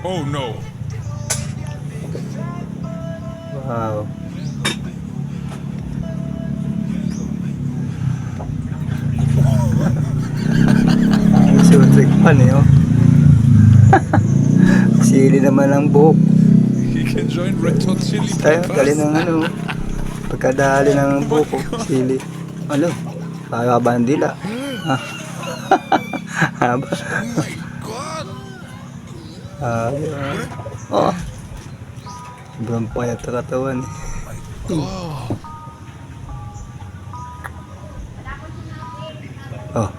Oh no. Wow. Sutik pa niyo. Sili naman ang buhok. He can join Red Hot Chili Tayo, dali Peppers. ng ano. Pagkadali ng buhok. Sili. Ano? Haba ng dila. Ha? Haba. Oh my god. Oh. Sobrang payat sa katawan. Oh. Oh.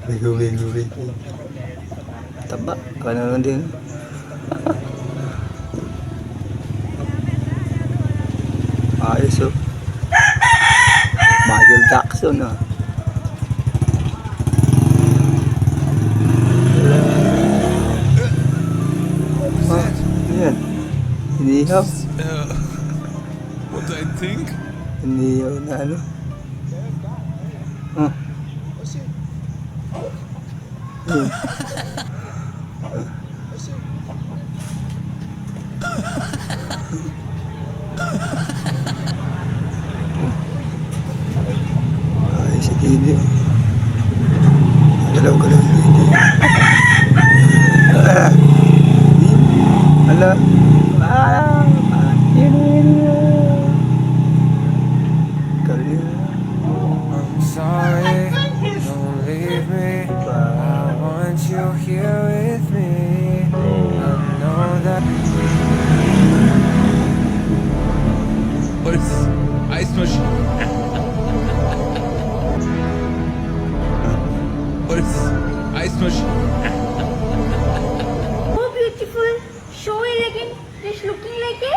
Bigo. Taba. Ano din. Ayos oh. Michael Jackson oh. Oh, yan. Inihaw. What I think? Inihaw na ano. Oh. Yun. Ay, si Didi. Galaw-galaw si Didi. Hala. Yun. Galing. I'm sorry, don't leave me. I want you here with me. I know that. What is ice machine? What is ice machine? So beautiful, so elegant, just looking like a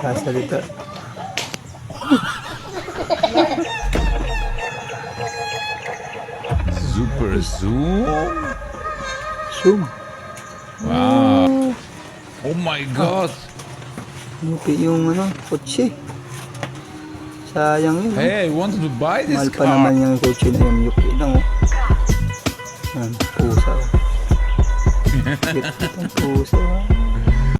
Sasalita. Super zoom. Zoom. Wow. Oh my god. Mupi yung ano, kotse. Sayang yun. Hey, I wanted to buy this Mahal pa car. naman yung kotse na yun. Yuki lang oh. Yan, pusa oh. Cute ang pusa oh.